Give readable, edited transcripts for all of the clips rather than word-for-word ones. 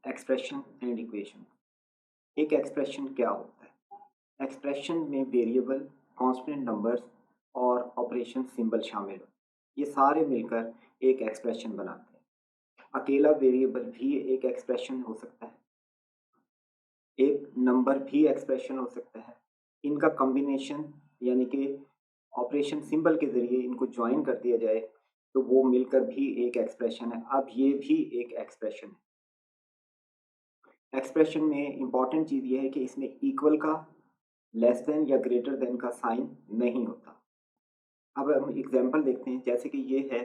Expression and equation. एक expression क्या होता है? एक्सप्रेशन में वेरिएबल, कांस्टेंट नंबर्स और ऑपरेशन सिंबल शामिल हो, ये सारे मिलकर एक एक्सप्रेशन बनाते हैं। अकेला वेरिएबल भी एक एक्सप्रेशन हो सकता है, एक नंबर भी एक्सप्रेशन हो सकता है। इनका कॉम्बिनेशन यानी कि ऑपरेशन सिंबल के ज़रिए इनको ज्वाइन कर दिया जाए तो वो मिलकर भी एक एक्सप्रेशन है। अब ये भी एक एक्सप्रेशन है। एक्सप्रेशन में इम्पॉर्टेंट चीज़ ये है कि इसमें इक्वल का, लेस देन या ग्रेटर देन का साइन नहीं होता। अब हम एग्जांपल देखते हैं, जैसे कि ये है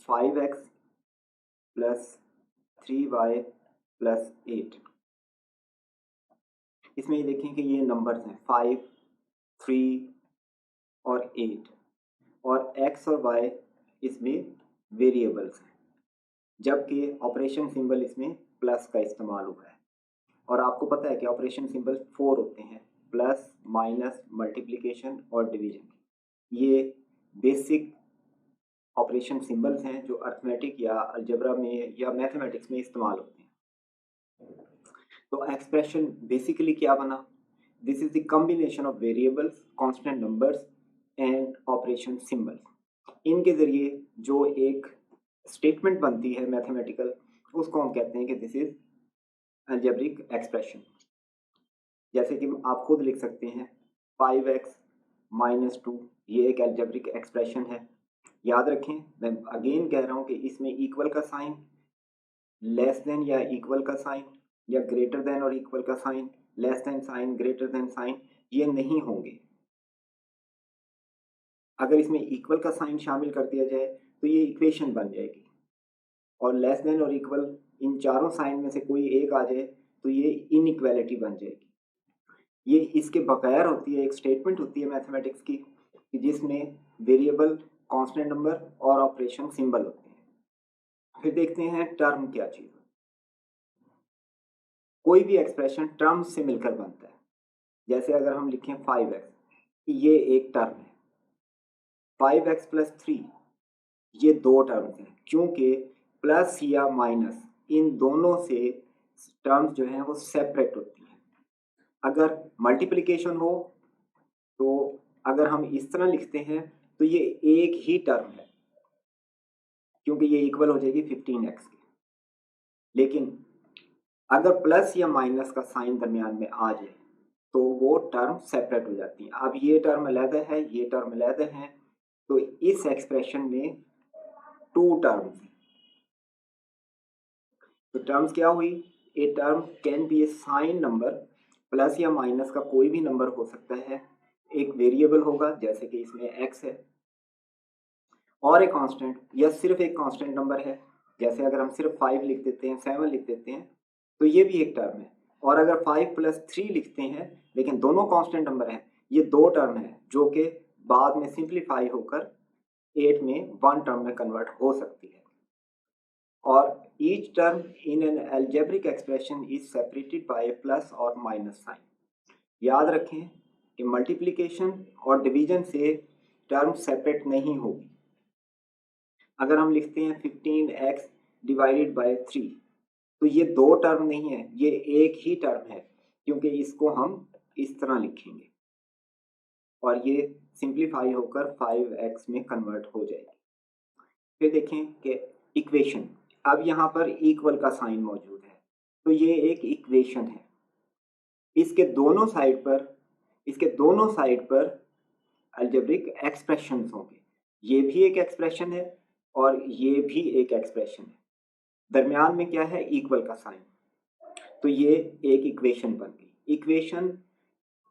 5x प्लस 3y प्लस 8। इसमें ये देखें कि ये नंबर्स हैं 5, 3 और 8 और x और y इसमें वेरिएबल्स हैं, जबकि ऑपरेशन सिंबल इसमें प्लस का इस्तेमाल हुआ है। और आपको पता है कि ऑपरेशन सिंबल 4 होते हैं, प्लस, माइनस, मल्टीप्लिकेशन और डिवीजन। ये बेसिक ऑपरेशन सिंबल्स हैं जो अर्थमेटिक या अलजेब्रा में या मैथमेटिक्स में इस्तेमाल होते हैं। तो एक्सप्रेशन बेसिकली क्या बना? This is the combination of variables, constant numbers and operation symbols. इनके ज़रिए जो एक स्टेटमेंट बनती है मैथमेटिकल, उसको हम कहते हैं कि दिस इज अलजेब्रिक एक्सप्रेशन। जैसे कि आप खुद लिख सकते हैं 5x माइनस 2, ये एक अलजेब्रिक एक्सप्रेशन है। याद रखें, मैं अगेन कह रहा हूँ कि इसमें इक्वल का साइन, लेस देन या इक्वल का साइन या ग्रेटर देन और इक्वल का sign, less than sign, greater than sign, ये नहीं होंगे। अगर इसमें इक्वल का साइन शामिल कर दिया जाए तो ये इक्वेशन बन जाएगी, और लेस देन और इक्वल इन चारों साइन में से कोई एक आ जाए तो ये इनइक्वालिटी बन जाएगी। ये इसके बगैर होती है, एक स्टेटमेंट होती है मैथमेटिक्स की कि जिसमें वेरिएबल, कांस्टेंट नंबर और ऑपरेशन सिंबल होते हैं। फिर देखते हैं टर्म क्या चीज़ है। कोई भी एक्सप्रेशन टर्म से मिलकर बनता है। जैसे अगर हम लिखें 5x, ये एक टर्म है। 5x प्लस 3, ये दो टर्म्स हैं, क्योंकि प्लस या माइनस इन दोनों से टर्म्स जो हैं वो सेपरेट होती हैं। अगर मल्टीप्लिकेशन हो तो अगर हम इस तरह लिखते हैं तो ये एक ही टर्म है, क्योंकि ये इक्वल हो जाएगी 15x के। लेकिन अगर प्लस या माइनस का साइन दरमियान में आ जाए तो वो टर्म सेपरेट हो जाती है। अब ये टर्म अलग है, ये टर्म अलग है, तो इस एक्सप्रेशन में टू टर्म्स हैं। तो टर्म्स क्या हुई? A term can be a sign number, plus या माइनस का कोई भी नंबर हो सकता है, एक वेरिएबल होगा जैसे कि इसमें x है, और एक कांस्टेंट या सिर्फ एक कांस्टेंट नंबर है, जैसे अगर हम सिर्फ 5 लिख देते हैं, 7 लिख देते हैं, तो ये भी एक टर्म है। और अगर 5 प्लस 3 लिखते हैं लेकिन दोनों कांस्टेंट नंबर हैं, ये दो टर्म है जो कि बाद में सिंप्लीफाई होकर 8 में वन टर्म में कन्वर्ट हो सकती है। और each term in an algebraic expression is separated by plus और माइनस साइन। याद रखें कि मल्टीप्लिकेशन और डिवीजन से टर्म सेपरेट नहीं होगी। अगर हम लिखते हैं 15x डिवाइडेड बाय 3, तो ये दो टर्म नहीं है, ये एक ही टर्म है, क्योंकि इसको हम इस तरह लिखेंगे और ये सिंप्लीफाई होकर 5x में कन्वर्ट हो जाएगी। फिर देखें कि इक्वेशन, अब यहाँ पर इक्वल का साइन मौजूद है, तो ये एक इक्वेशन है। इसके दोनों साइड पर अलजेब्रिक एक्सप्रेशंस होंगे। ये भी एक एक्सप्रेशन है और ये भी एक एक्सप्रेशन है। दरमियान में क्या है? इक्वल का साइन। तो ये एक इक्वेशन बन गई। इक्वेशन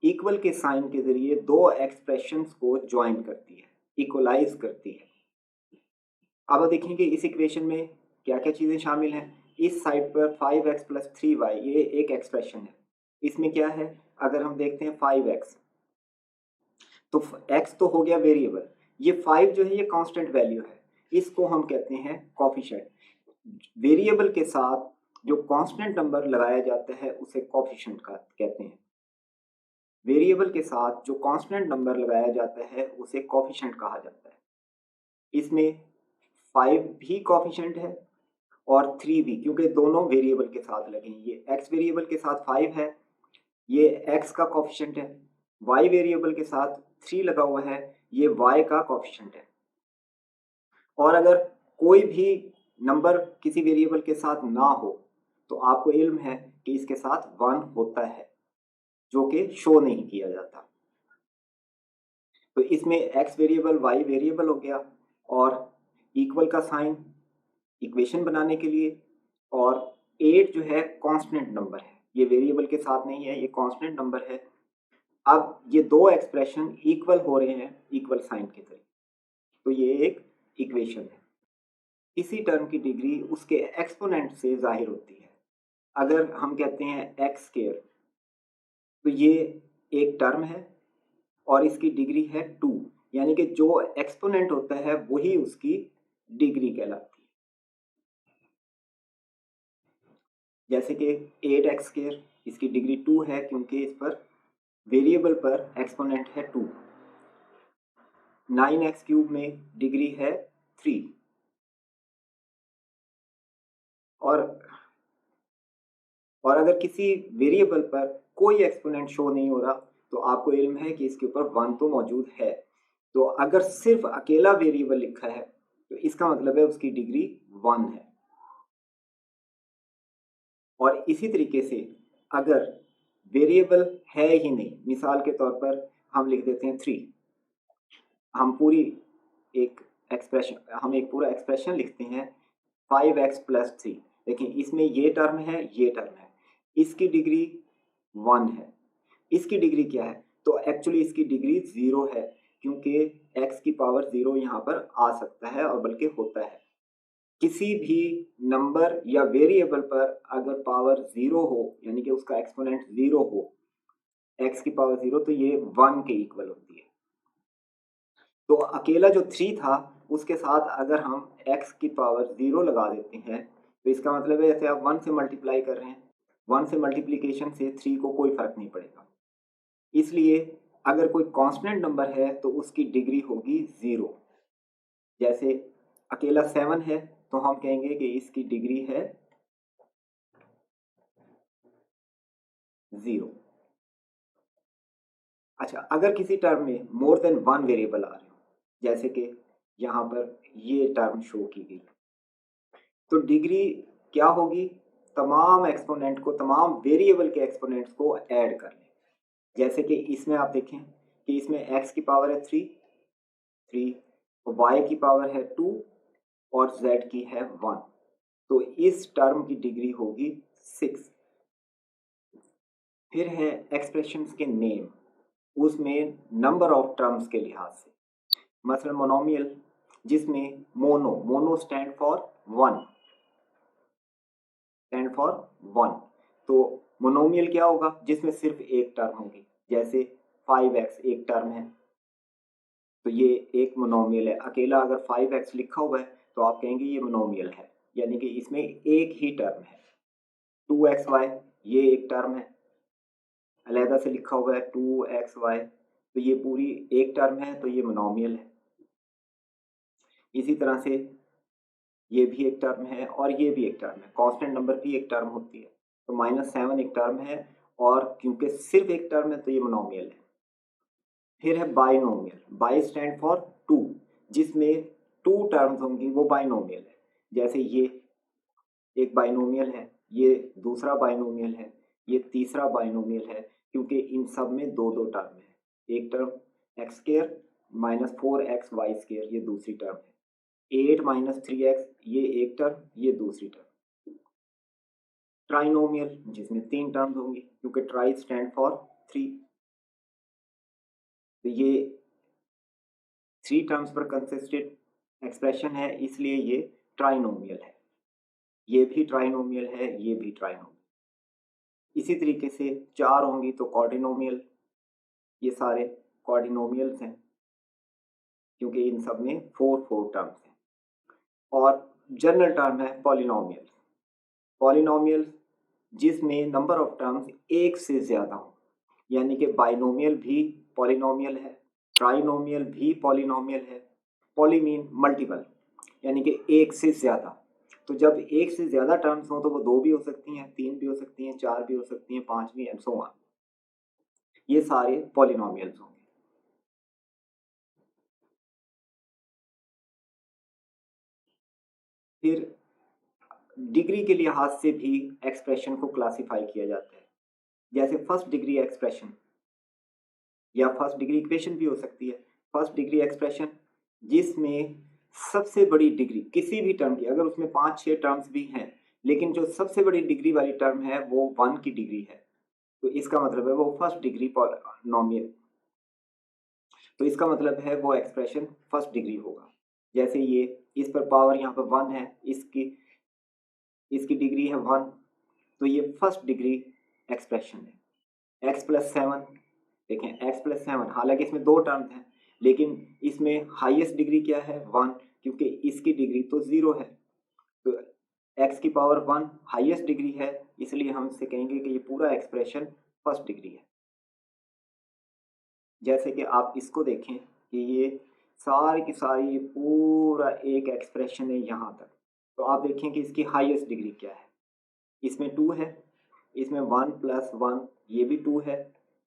इक्वल के साइन के जरिए दो एक्सप्रेशंस को ज्वाइन करती है, इक्वलाइज करती है। अब देखेंगे इस इक्वेशन में क्या क्या चीज़ें शामिल हैं। इस साइड पर 5x प्लस 3y, ये एक एक्सप्रेशन है। इसमें क्या है? अगर हम देखते हैं 5x, तो x तो हो गया वेरिएबल, ये 5 जो है ये कांस्टेंट वैल्यू है, इसको हम कहते हैं कोफिशिएंट। वेरिएबल के साथ जो कांस्टेंट नंबर लगाया जाता है उसे कोफिशिएंट कहते हैं। वेरिएबल के साथ जो कांस्टेंट नंबर लगाया जाता है उसे कोफिशिएंट कहा जाता है। इसमें 5 भी कोफिशिएंट है और 3 भी, क्योंकि दोनों वेरिएबल के साथ लगे हैं। ये x वेरिएबल के साथ 5 है, ये x का कोफिशिएंट है। y वेरिएबल के साथ 3 लगा हुआ है, ये y का कोफिशिएंट है। और अगर कोई भी नंबर किसी वेरिएबल के साथ ना हो तो आपको इल्म है कि इसके साथ 1 होता है, जो कि शो नहीं किया जाता। तो इसमें x वेरिएबल y वेरिएबल हो गया, और इक्वल का साइन इक्वेशन बनाने के लिए, और 8 जो है कांस्टेंट नंबर है, ये वेरिएबल के साथ नहीं है, ये कांस्टेंट नंबर है। अब ये दो एक्सप्रेशन इक्वल हो रहे हैं इक्वल साइन के जरिए, तो ये एक इक्वेशन है। इसी टर्म की डिग्री उसके एक्सपोनेंट से जाहिर होती है। अगर हम कहते हैं एक्स स्क्वायर, तो ये एक टर्म है और इसकी डिग्री है 2, यानी कि जो एक्सपोनेंट होता है वही उसकी डिग्री कहलाती है। जैसे कि 8x स्क्वायर, इसकी डिग्री 2 है क्योंकि इस पर वेरिएबल पर एक्सपोनेंट है 2। 9x क्यूब में डिग्री है 3। और अगर किसी वेरिएबल पर कोई एक्सपोनेंट शो नहीं हो रहा तो आपको इल्म है कि इसके ऊपर 1 तो मौजूद है। तो अगर सिर्फ अकेला वेरिएबल लिखा है तो इसका मतलब है उसकी डिग्री 1 है। और इसी तरीके से अगर वेरिएबल है ही नहीं, मिसाल के तौर पर हम लिख देते हैं 3, हम एक पूरा एक्सप्रेशन लिखते हैं 5x + 3। देखिए इसमें ये टर्म है, ये टर्म है, इसकी डिग्री 1 है, इसकी डिग्री क्या है? तो एक्चुअली इसकी डिग्री 0 है, क्योंकि x की पावर 0 यहाँ पर आ सकता है और बल्कि होता है। किसी भी नंबर या वेरिएबल पर अगर पावर 0 हो, यानी कि उसका एक्सपोनेंट 0 हो, x की पावर 0, तो ये 1 के इक्वल होती है। तो अकेला जो 3 था उसके साथ अगर हम x की पावर 0 लगा देते हैं तो इसका मतलब है जैसे आप 1 से मल्टीप्लाई कर रहे हैं, 1 से मल्टीप्लिकेशन से 3 को कोई फर्क नहीं पड़ेगा। इसलिए अगर कोई कांस्टेंट नंबर है तो उसकी डिग्री होगी 0। जैसे अकेला 7 है तो हम कहेंगे कि इसकी डिग्री है 0। अच्छा, अगर किसी टर्म में मोर देन 1 वेरिएबल आ रहे हो, जैसे कि यहाँ पर ये टर्म शो की गई, तो डिग्री क्या होगी? तमाम एक्सपोनेंट को, तमाम वेरिएबल के एक्सपोनेंट्स को ऐड कर लें। जैसे कि इसमें आप देखें कि इसमें x की पावर है 3, y की पावर है 2 और z की है 1, तो इस टर्म की डिग्री होगी 6। फिर है एक्सप्रेशंस के नेम, उसमें नंबर ऑफ टर्म्स के लिहाज से, मसलन मोनोमियल जिसमें मोनो स्टैंड फॉर 1, तो मोनोमियल क्या होगा? जिसमें सिर्फ एक टर्म होगी। जैसे 5x एक टर्म है, तो ये एक मोनोमियल है। अकेला अगर 5x लिखा हुआ है तो आप कहेंगे ये मोनोमियल है, यानी कि इसमें एक ही टर्म है। 2xy ये एक टर्म है, अलहदा से लिखा हुआ है 2xy, तो ये पूरी एक टर्म है, तो ये मोनोमियल है। इसी तरह से ये भी एक टर्म है और ये भी एक टर्म है। कांस्टेंट नंबर भी एक टर्म होती है, तो -7 एक टर्म है, और क्योंकि सिर्फ एक टर्म है तो ये मोनोमियल है। फिर है बाइनोमियल, बाई स्टैंड फॉर 2, जिसमें 2 टर्म्स होंगी वो बाइनोमियल है। जैसे ये एक बाइनोमियल है, ये दूसरा बाइनोमियल है, ये तीसरा बाइनोमियल है, क्योंकि इन सब में दो दो टर्म है। एक टर्म x² -4xy² ये दूसरी टर्म है, 8 - 3x ये एक टर्म, ये दूसरी टर्म। ट्राइनोमियल जिसमें 3 टर्म्स होंगी, क्योंकि ट्राई स्टैंड फॉर 3, तो ये 3 टर्म्स पर कंसिस्टेड एक्सप्रेशन है, इसलिए ये ट्राइनोमियल है। ये भी ट्राइनोमियल है, ये भी ट्राइनोमियल। इसी तरीके से 4 होंगी तो क्वाड्रिनोमियल, ये सारे क्वाड्रिनोमियल्स हैं, क्योंकि इन सब में 4 टर्म्स हैं। और जनरल टर्म है पॉलिनोमियल, पॉलिनोमियल जिसमें नंबर ऑफ टर्म्स एक से ज़्यादा हो, यानी कि बाइनोमियल भी पॉलिनोमियल है, ट्राइनोमियल भी पॉलिनोमियल है। पॉली मीन मल्टीपल, यानी कि एक से ज़्यादा। तो जब एक से ज़्यादा टर्म्स हो तो वो 2 भी हो सकती हैं, 3 भी हो सकती हैं, 4 भी हो सकती हैं, 5 भी एंड सो ऑन। ये सारे पॉलिनोमियल्स होंगे। फिर डिग्री के लिहाज से भी एक्सप्रेशन को क्लासिफाई किया जाता है, जैसे फर्स्ट डिग्री एक्सप्रेशन या फर्स्ट डिग्री इक्वेशन भी हो सकती है। फर्स्ट डिग्री एक्सप्रेशन जिसमें सबसे बड़ी डिग्री किसी भी टर्म की, अगर उसमें 5-6 टर्म्स भी हैं, लेकिन जो सबसे बड़ी डिग्री वाली टर्म है वो 1 की डिग्री है, तो इसका मतलब है वो फर्स्ट डिग्री पॉलिनोमियल, तो इसका मतलब है वो एक्सप्रेशन फर्स्ट डिग्री होगा। जैसे ये इस पर पावर यहाँ पर 1 है, इसकी इसकी डिग्री है 1, तो ये फर्स्ट डिग्री एक्सप्रेशन है। x प्लस 7, देखें x प्लस 7, हालांकि इसमें 2 टर्म्स हैं, लेकिन इसमें हाईएस्ट डिग्री क्या है 1, क्योंकि इसकी डिग्री तो 0 है, तो x की पावर 1 हाईएस्ट डिग्री है, इसलिए हम इससे कहेंगे कि ये पूरा एक्सप्रेशन फर्स्ट डिग्री है। जैसे कि आप इसको देखें कि ये सारी की सारी पूरा एक एक्सप्रेशन है यहाँ तक, तो आप देखें कि इसकी हाईएस्ट डिग्री क्या है। इसमें 2 है, इसमें 1 प्लस 1, ये भी 2 है,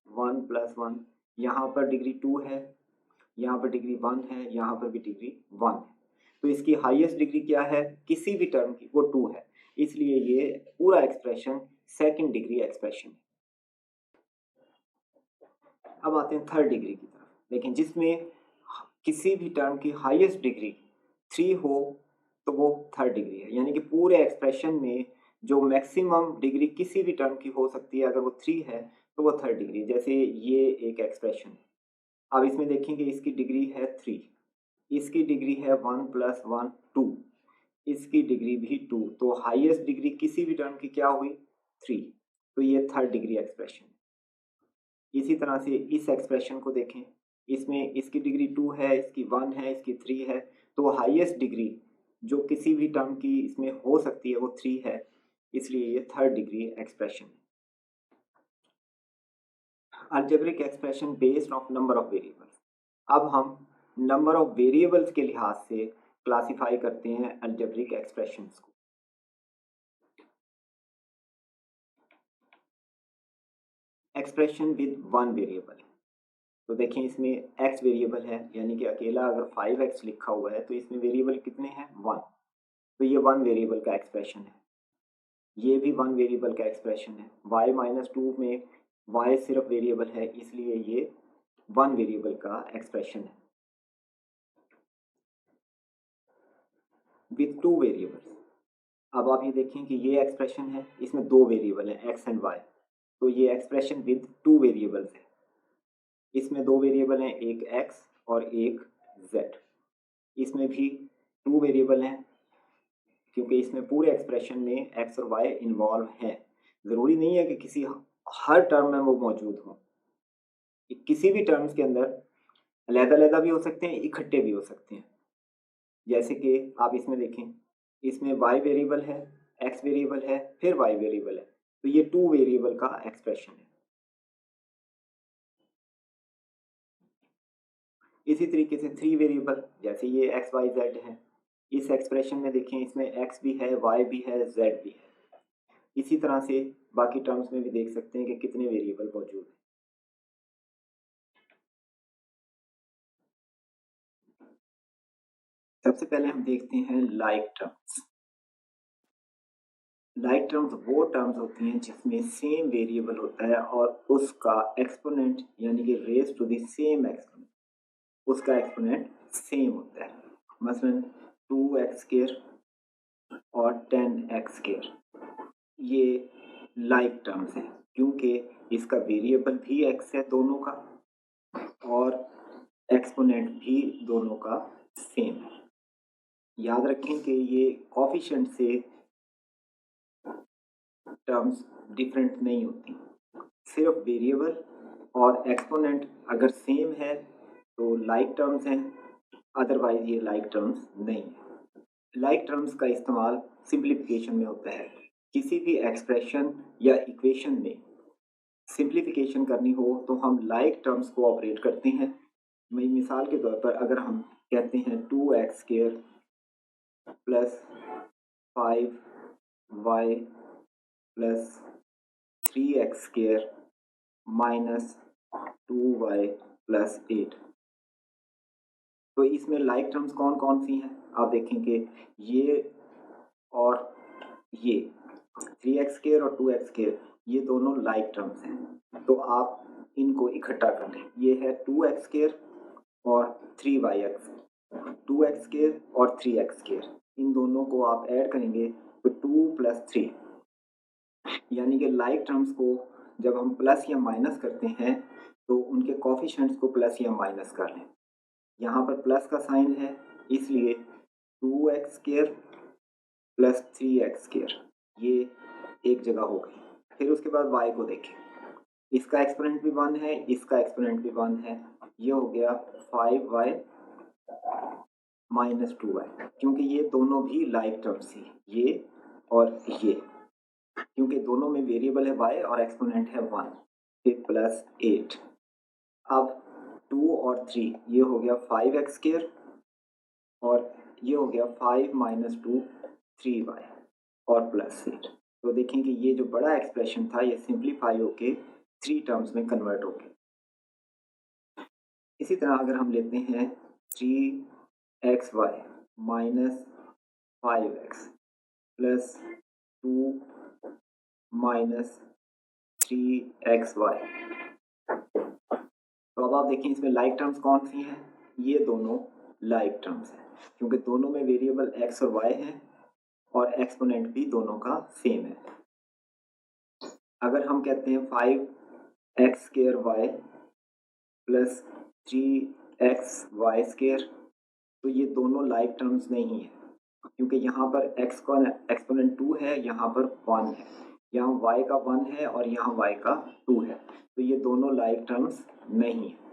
1 प्लस 1, यहाँ पर डिग्री 2 है, यहाँ पर डिग्री 1 है, यहाँ पर भी डिग्री 1 है, तो इसकी हाईएस्ट डिग्री क्या है किसी भी टर्म की, वो 2 है, इसलिए ये पूरा एक्सप्रेशन सेकंड डिग्री एक्सप्रेशन है। अब आते हैं थर्ड डिग्री की तरफ, लेकिन जिसमें किसी भी टर्म की हाईएस्ट डिग्री 3 हो तो वो थर्ड डिग्री है, यानी कि पूरे एक्सप्रेशन में जो मैक्सिमम डिग्री किसी भी टर्म की हो सकती है अगर वो 3 है तो वो थर्ड डिग्री है। जैसे ये एक एक्सप्रेशन, अब इसमें देखेंगे इसकी डिग्री है 3, इसकी डिग्री है 1 प्लस 1 2, इसकी डिग्री भी 2, तो हाईएस्ट डिग्री किसी भी टर्म की क्या हुई 3, तो ये थर्ड डिग्री एक्सप्रेशन। इसी तरह से इस एक्सप्रेशन को देखें, इसमें इसकी डिग्री 2 है, इसकी 1 है, इसकी 3 है, तो हाईएस्ट डिग्री जो किसी भी टर्म की इसमें हो सकती है वो 3 है, इसलिए ये थर्ड डिग्री एक्सप्रेशन है। Algebraic expression based of number of variables. अब हम नंबर ऑफ वेरिएबल्स के लिहाज से क्लासिफाई करते हैं अलजेब्रिक एक्सप्रेशंस को। एक्सप्रेशन विद वन वेरिएबल, तो देखें इसमें x वेरिएबल है, यानी कि अकेला अगर 5x लिखा हुआ है तो इसमें वेरिएबल कितने हैं 1, तो ये 1 वेरिएबल का एक्सप्रेशन है। ये भी 1 वेरिएबल का एक्सप्रेशन है। y माइनस 2 में y सिर्फ वेरिएबल है, इसलिए ये 1 वेरिएबल का एक्सप्रेशन है। विथ 2 वेरिएबल्स, अब आप ये देखें कि ये एक्सप्रेशन है, इसमें 2 वेरिएबल हैं x एंड y, तो ये एक्सप्रेशन विद 2 वेरिएबल्स है। इसमें 2 वेरिएबल हैं, एक x और एक z, इसमें भी 2 वेरिएबल हैं, क्योंकि इसमें पूरे एक्सप्रेशन में x और y इन्वॉल्व हैं। ज़रूरी नहीं है कि किसी हर टर्म में वो मौजूद हों, किसी भी टर्म्स के अंदर अलग-अलग भी हो सकते हैं, इकट्ठे भी हो सकते हैं। जैसे कि आप इसमें देखें, इसमें y वेरिएबल है, x वेरिएबल है, फिर y वेरिएबल है, तो ये 2 वेरिएबल का एक्सप्रेशन है। इसी तरीके से 3 वेरिएबल, जैसे ये x y z है, इस एक्सप्रेशन में देखें इसमें x भी है, y भी है, z भी है। इसी तरह से बाकी टर्म्स में भी देख सकते हैं कि कितने वेरिएबल मौजूद हैं। सबसे पहले हम देखते हैं लाइक टर्म्स। लाइक टर्म्स वो टर्म्स होती हैं जिसमें सेम वेरिएबल होता है और उसका एक्सपोनेंट यानी कि raise to the same exponent, उसका एक्सपोनेंट सेम होता है। मसलन 2x स्क्वायर और 10x स्क्वायर, ये लाइक टर्म्स हैं क्योंकि इसका वेरिएबल भी x है दोनों का और एक्सपोनेंट भी दोनों का सेम है। याद रखें कि ये कोफिशिएंट से टर्म्स डिफरेंट नहीं होती, सिर्फ वेरिएबल और एक्सपोनेंट अगर सेम है तो लाइक टर्म्स हैं, अदरवाइज ये लाइक टर्म्स नहीं है। लाइक टर्म्स का इस्तेमाल सिंप्लीफिकेशन में होता है। किसी भी एक्सप्रेशन या इक्वेशन में सिंप्लीफिकेशन करनी हो तो हम लाइक टर्म्स को ऑपरेट करते हैं। मिसाल के तौर पर अगर हम कहते हैं 2x square plus 5y plus 3x square minus 2y plus 8। तो इसमें लाइक टर्म्स कौन कौन सी हैं आप देखेंगे, ये और ये 3x स्क्वायर और 2x स्क्वायर ये दोनों लाइक टर्म्स हैं, तो आप इनको इकट्ठा कर लें। ये है 2x स्क्वायर और 3yx, 2x स्क्वायर और 3x स्क्वायर, इन दोनों को आप ऐड करेंगे तो 2 प्लस 3, यानी कि लाइक टर्म्स को जब हम प्लस या माइनस करते हैं तो उनके कोफिशिएंट्स को प्लस या माइनस कर लें। यहाँ पर प्लस का साइन है इसलिए 2x square plus 3x square ये एक जगह हो गई। फिर उसके बाद y को देखें, इसका एक्सपोनेंट भी 1 है, इसका एक्सपोनेंट भी 1 है, ये हो गया 5y माइनस 2y, क्योंकि ये दोनों भी लाइक टर्म्स थी, ये और ये, क्योंकि दोनों में वेरिएबल है y और एक्सपोनेंट है 1। फिर प्लस 8, अब 2 और 3 ये हो गया 5x स्क्वायर और ये हो गया 5 माइनस 2 3y और प्लस 8। तो देखें कि ये जो बड़ा एक्सप्रेशन था ये सिंप्लीफाई होके 3 टर्म्स में कन्वर्ट हो गया। इसी तरह अगर हम लेते हैं 3xy minus 5x plus 2 minus 3xy, तो अब आप देखें इसमें लाइक टर्म्स कौन सी हैं, ये दोनों लाइक टर्म्स हैं क्योंकि दोनों में वेरिएबल x और y हैं और एक्सपोनेंट भी दोनों का सेम है। अगर हम कहते हैं 5x square y plus 3xy square, तो ये दोनों लाइक टर्म्स नहीं है क्योंकि यहाँ पर x का एक्सपोनेंट 2 है, यहाँ पर 1 है, यहाँ y का 1 है और यहाँ y का 2 है, तो ये दोनों लाइक टर्म्स नहीं है।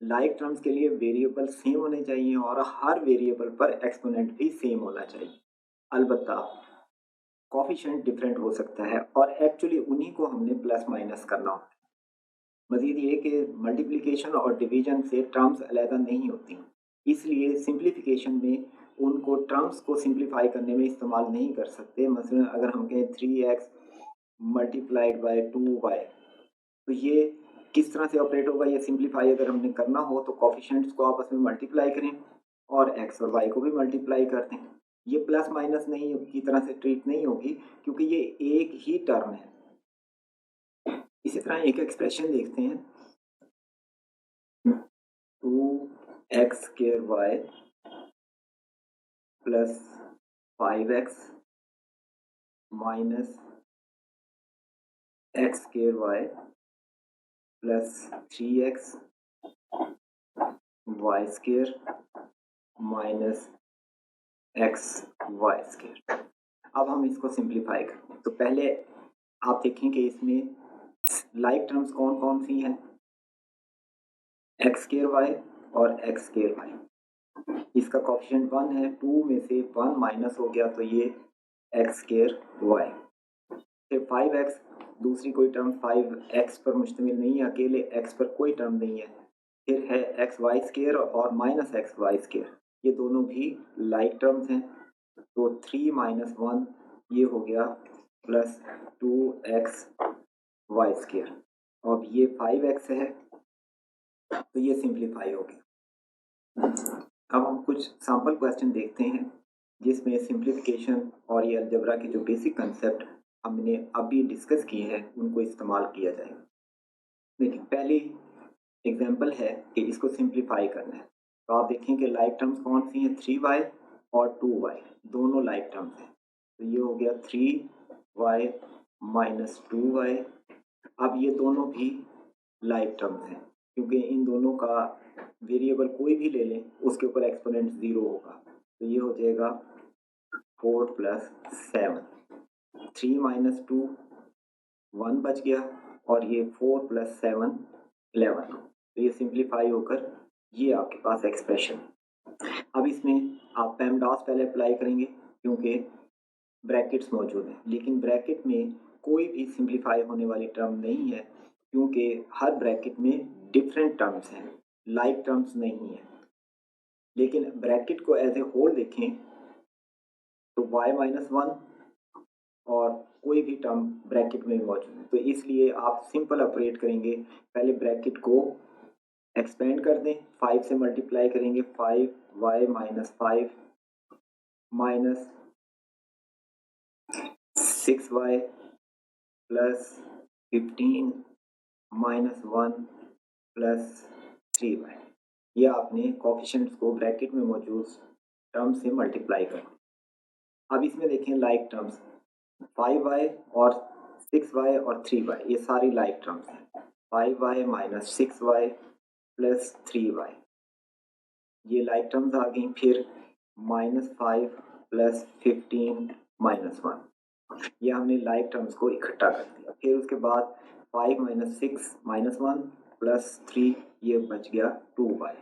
लाइक टर्म्स के लिए वेरिएबल सेम होने चाहिए और हर वेरिएबल पर एक्सपोनेंट भी सेम होना चाहिए। अलबत्ता कोफिशिएंट डिफरेंट हो सकता है और एक्चुअली उन्हीं को हमने प्लस माइनस करना होता है। मजीद ये कि मल्टीप्लिकेशन और डिवीजन से टर्म्स अलग नहीं होती, इसलिए सिंप्लीफिकेशन में उनको टर्म्स को सिंप्लीफाई करने में इस्तेमाल नहीं कर सकते। मसलन अगर हम कहें 3x मल्टीप्लाइड बाय 2y, तो ये किस तरह से ऑपरेट होगा, ये सिंप्लीफाई अगर हमने करना हो तो कोफिशिएंट्स को आपस में मल्टीप्लाई करें और x और y को भी मल्टीप्लाई कर दें। ये प्लस माइनस नहीं की तरह से ट्रीट नहीं होगी क्योंकि ये एक ही टर्म है। इसी तरह एक एक्सप्रेशन देखते हैं 2x square y plus 5x minus x square y plus 3x y square minus x y square. अब हम इसको सिंप्लीफाई करते हैं, तो पहले आप देखें कि इसमें लाइक टर्म्स कौन कौन सी हैं, x स्क्वायर y और x स्क्वायर y। इसका कोफिशिएंट 1 है, 2 में से 1 माइनस हो गया तो ये x स्क्वायर y। फिर 5x, दूसरी कोई टर्म 5x पर मुश्तमिल नहीं है, अकेले x पर कोई टर्म नहीं है। फिर है एक्स वाई स्क्वायर और माइनस एक्स वाई स्क्वायर, ये दोनों भी लाइक टर्म्स हैं, तो 3 माइनस 1 ये हो गया प्लस 2x वाई स्क्वायर। अब ये 5x है तो ये सिंप्लीफाई हो गया। अब हम कुछ सैम्पल क्वेश्चन देखते हैं जिसमें सिंप्लीफिकेशन और ये अलजेब्रा के जो बेसिक कंसेप्ट हमने अभी डिस्कस किए हैं उनको इस्तेमाल किया जाएगा। देखिए पहली एग्जाम्पल है कि इसको सिंप्लीफाई करना है, तो आप देखें कि लाइक टर्म्स कौन सी हैं, 3y और 2y दोनों लाइक टर्म्स हैं, तो ये हो गया 3y माइनस 2y। अब ये दोनों भी लाइक टर्म्स हैं क्योंकि इन दोनों का वेरिएबल कोई भी ले लें उसके ऊपर एक्सपोनेंट 0 होगा, तो ये हो जाएगा 4 प्लस 7, 3 माइनस 2 1 बच गया और ये 4 प्लस 7 11, तो ये सिंप्लीफाई होकर ये आपके पास एक्सप्रेशन। अब इसमें आप पेमडॉस पहले अप्लाई करेंगे क्योंकि ब्रैकेट्स मौजूद हैं, लेकिन ब्रैकेट में कोई भी सिंप्लीफाई होने वाली टर्म नहीं है क्योंकि हर ब्रैकेट में डिफरेंट टर्म्स हैं, लाइक टर्म्स नहीं है। लेकिन ब्रैकेट को एज ए होल देखें तो y माइनस 1 और कोई भी टर्म ब्रैकेट में मौजूद है, तो इसलिए आप सिंपल ऑपरेट करेंगे। पहले ब्रैकेट को एक्सपेंड कर दें, 5 से मल्टीप्लाई करेंगे, 5y minus 5 minus 6y plus 15 minus 1 plus 3y। ये आपने कोफिशिएंट्स को ब्रैकेट में मौजूद टर्म से मल्टीप्लाई कर। अब इसमें देखें लाइक टर्म्स 5y और 6y और 3y, ये सारी लाइक टर्म्स हैं। 5y minus 6y plus 3y, ये लाइक टर्म्स आ गई। फिर -5 प्लस 15 माइनस 1, ये हमने लाइक टर्म्स को इकट्ठा कर दिया। फिर उसके बाद 5 माइनस 6 माइनस 1 प्लस 3, ये बच गया 2y,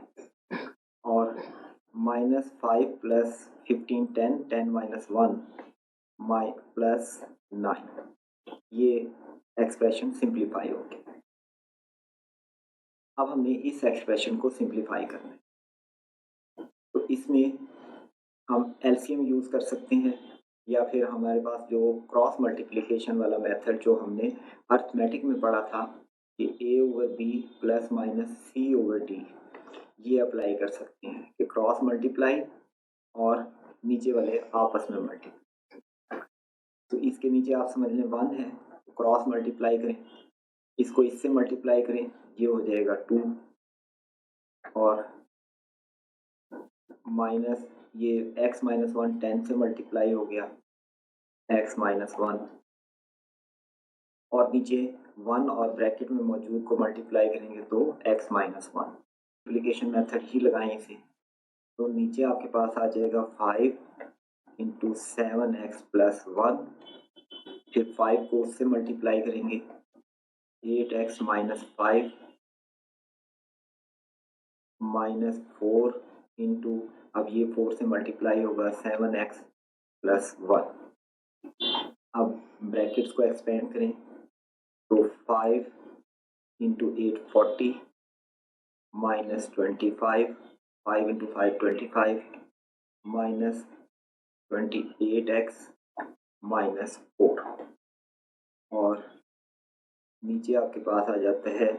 और -5 प्लस 15 10 माइनस 1 प्लस 9, ये एक्सप्रेशन सिंप्लीफाई हो गई। अब हमने इस एक्सप्रेशन को सिंप्लीफाई करना है, तो इसमें हम एलसीएम यूज़ कर सकते हैं, या फिर हमारे पास जो क्रॉस मल्टीप्लिकेशन वाला मेथड जो हमने अर्थमेटिक में पढ़ा था कि a/b प्लस माइनस c/d, ये अप्लाई कर सकते हैं कि क्रॉस मल्टीप्लाई और नीचे वाले आपस में मल्टीप्लाई। तो इसके नीचे आप समझ लें 1 है, तो क्रॉस मल्टीप्लाई करें, इसको इससे मल्टीप्लाई करें, ये हो जाएगा 2, और माइनस ये x माइनस 1 10 से मल्टीप्लाई हो गया, x माइनस 1, और नीचे 1 और ब्रैकेट में मौजूद को मल्टीप्लाई करेंगे तो x माइनस 1। मल्टीप्लिकेशन मेथड ही लगाएं इसे, तो नीचे आपके पास आ जाएगा 5 इंटू 7x प्लस 1, फिर 5 को उससे मल्टीप्लाई करेंगे 8x माइनस 5 माइनस 4 इंटू, अब ये 4 से मल्टीप्लाई होगा 7x प्लस 1। अब ब्रैकेट्स को एक्सपेंड करें तो 5 into 8 40 minus 25, 5 into 5 25 minus 28x minus 4, और नीचे आपके पास आ जाता है,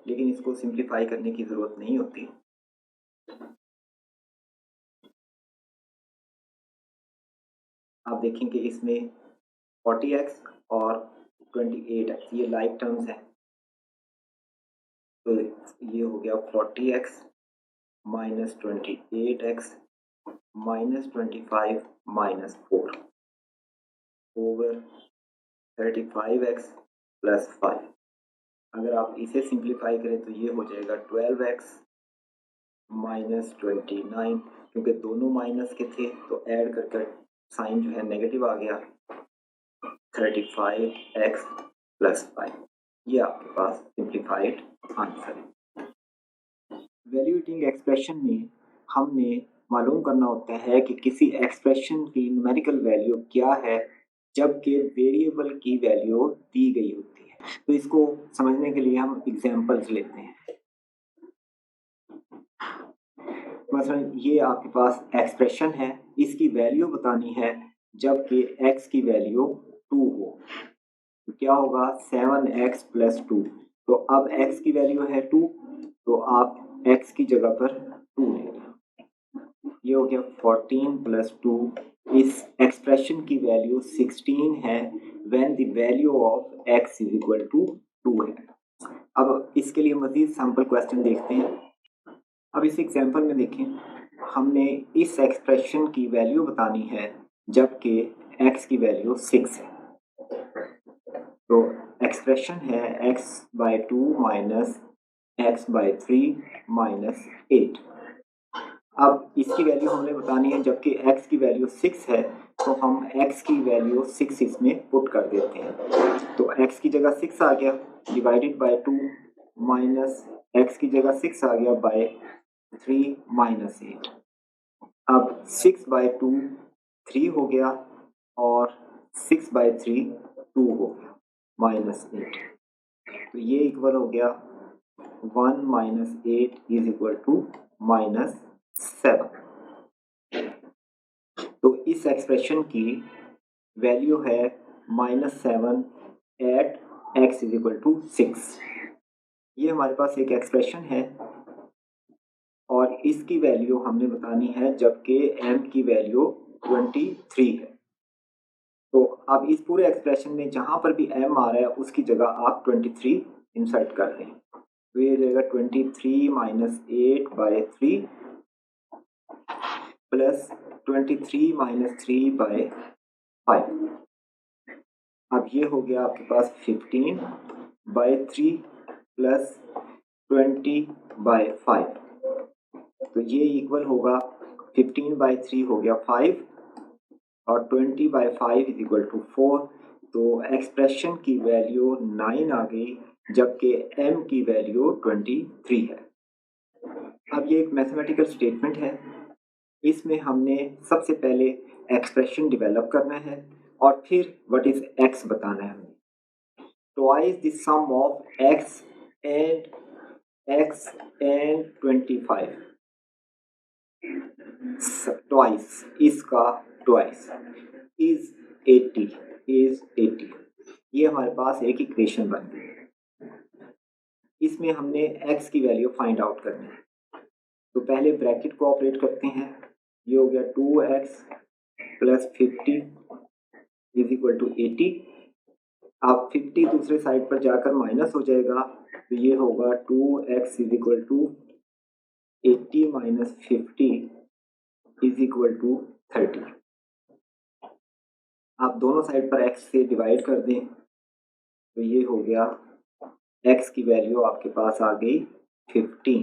लेकिन इसको सिंप्लीफाई करने की ज़रूरत नहीं होती। आप देखें कि इसमें 40x और 28x ये लाइक टर्म्स हैं, तो ये हो गया 40x minus 28x minus 25 minus 4 over 35x plus 5। अगर आप इसे सिंप्लीफाई करें तो ये हो जाएगा 12x माइनस 29, क्योंकि दोनों माइनस के थे तो ऐड कर कर साइन जो है नेगेटिव आ गया, 35x प्लस 5। ये आपके पास सिंप्लीफाइड आंसर है। वैल्यूएटिंग एक्सप्रेशन में हमने मालूम करना होता है कि किसी एक्सप्रेशन की न्यूमेरिकल वैल्यू क्या है जबकि वेरिएबल की वैल्यू दी गई होती है। तो इसको समझने के लिए हम एग्जांपल्स लेते हैं। मसलन ये आपके पास एक्सप्रेशन है, इसकी वैल्यू बतानी है जबकि x की वैल्यू 2 हो, तो क्या होगा 7x प्लस 2। तो अब x की वैल्यू है 2, तो आप x की जगह पर 2 लेना, ये हो गया 14 प्लस 2। इस एक्सप्रेशन की वैल्यू 16 है when the value of x is equal to 2 है। अब इसके लिए मजीद सैम्पल क्वेश्चन देखते हैं। अब इस एग्जांपल में देखें, हमने इस एक्सप्रेशन की वैल्यू बतानी है जबकि x की वैल्यू 6 है। तो एक्सप्रेशन है x/2 माइनस x/3 माइनस 8। अब इसकी वैल्यू हमने बतानी है जबकि x की वैल्यू 6 है, तो हम x की वैल्यू 6 इसमें पुट कर देते हैं। तो x की जगह 6 आ गया डिवाइडेड बाय 2 माइनस x की जगह 6 आ गया बाय 3 माइनस 8। अब 6/2 3 हो गया और 6/3 2 हो गया माइनस 8, तो ये इक्वल हो गया 1 minus 8 is equal to minus 7। तो इस एक्सप्रेशन की वैल्यू है -7 एट x = 6। ये हमारे पास एक एक्सप्रेशन है और इसकी वैल्यू हमने बतानी है जबकि m की वैल्यू 23 है। तो अब इस पूरे एक्सप्रेशन में जहां पर भी m आ रहा है उसकी जगह आप 23 इंसर्ट कर दें। तो ये जाएगा 23 - 8/3 प्लस 23 - 3/5। अब ये हो गया आपके पास 15/3 प्लस 20/5। तो ये इक्वल होगा 15/3 हो गया 5 और 20/5 = 4। तो एक्सप्रेशन की वैल्यू 9 आ गई जबकि m की वैल्यू 23 है। अब ये एक मैथमेटिकल स्टेटमेंट है, इसमें हमने सबसे पहले एक्सप्रेशन डेवलप करना है और फिर व्हाट इज x बताना है हमें। Twice the sum of x and 25, twice इसका ट्वाइस इज 80। ये हमारे पास एक इक्वेशन बन गई। इसमें हमने x की वैल्यू फाइंड आउट करनी है। तो पहले ब्रैकेट को ऑपरेट करते हैं। ये हो गया 2x + 50 = 80। अब 50 दूसरे साइड पर जाकर माइनस हो जाएगा, तो ये होगा 2x = 80 - 50 = 30। आप दोनों साइड पर x से डिवाइड कर दें, तो ये हो गया x की वैल्यू आपके पास आ गई 15।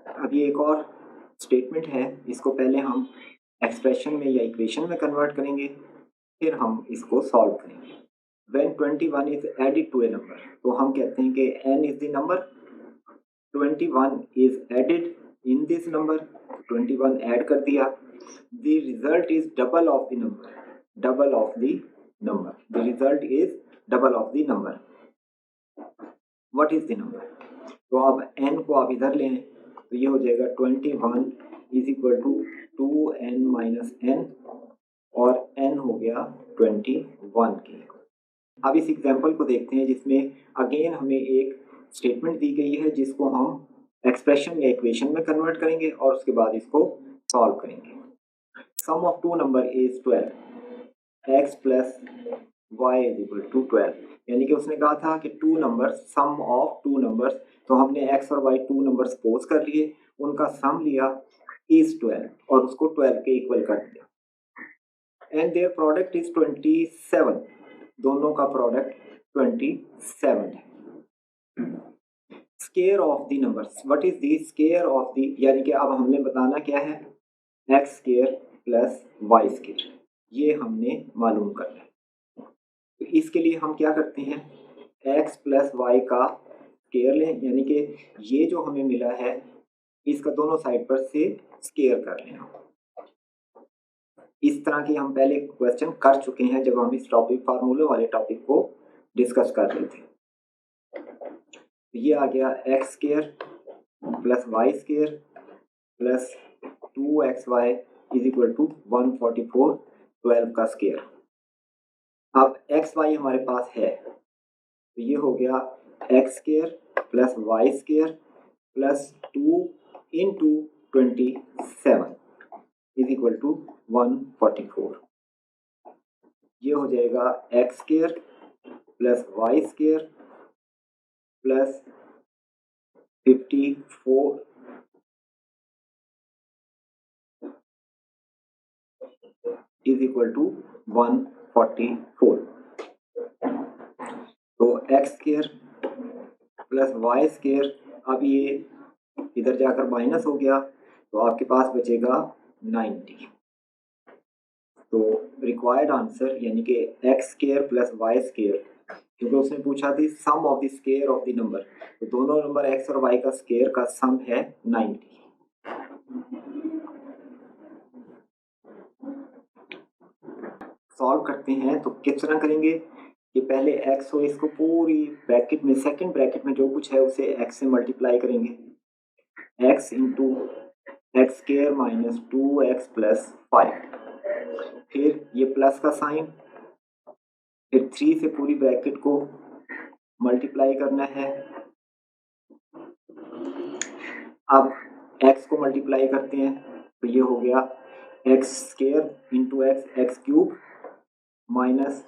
अब ये एक और स्टेटमेंट है, इसको पहले हम एक्सप्रेशन में या इक्वेशन में कन्वर्ट करेंगे, फिर हम इसको सॉल्व करेंगे। When 21 is added to a number, तो हम कहते हैं कि n is the number, 21 is added in this number, 21 add कर दिया, the result is double of the number, the result is double of the number. What is the number? तो अब n को आप इधर लें, तो ये हो जाएगा 21 = 2n - n और n हो गया 21 की। अब इस एग्जाम्पल को देखते हैं जिसमें अगेन हमें एक स्टेटमेंट दी गई है जिसको हम एक्सप्रेशन या इक्वेशन में कन्वर्ट करेंगे और उसके बाद इसको सॉल्व करेंगे। Sum of two number is 12, x + y = 12। यानी कि उसने कहा था कि two number, sum of two numbers, तो हमने x और y टू नंबर सपोज कर लिए, उनका सम लिया इज 12 और उसको 12 के इक्वल कर दिया। एंड देयर प्रोडक्ट इज 27, दोनों का प्रोडक्ट 27 है। Square of the numbers, what is the square of the, यानी कि अब हमने बताना क्या है, x square plus y square, ये हमने मालूम करना है। तो इसके लिए हम क्या करते हैं, x + y का स्केयर लें, यानी कि ये जो हमें मिला है इसका दोनों साइड पर से स्केयर कर लें। इस तरह की हम पहले क्वेश्चन कर चुके हैं जब हम इस टॉपिक फार्मूले वाले टॉपिक को डिस्कस कर रहे थे। ये आ गया x square plus y square plus 2xy = 144, 12 का स्केयर। अब xy हमारे पास है, तो ये हो गया x square plus y square plus 2 × 27 = 144। ये हो जाएगा x square plus y square plus 54 = 144। तो x square plus y square, अब ये इधर जाकर माइनस हो गया, तो आपके पास बचेगा 90। तो रिक्वायर्ड आंसर यानी कि x square plus y square, क्योंकि उसने पूछा थी sum of the square of the number, तो दोनों नंबर x और y का स्केयर का सम है 90। सॉल्व करते हैं तो किस तरह करेंगे, कि पहले x हो, इसको पूरी ब्रैकेट में, सेकंड ब्रैकेट में जो कुछ है उसे x से मल्टीप्लाई करेंगे, x into x square minus 2x plus 5, फिर ये प्लस का साइन, फिर 3 से पूरी ब्रैकेट को मल्टीप्लाई करना है। अब x को मल्टीप्लाई करते हैं तो ये हो गया x square into x cube minus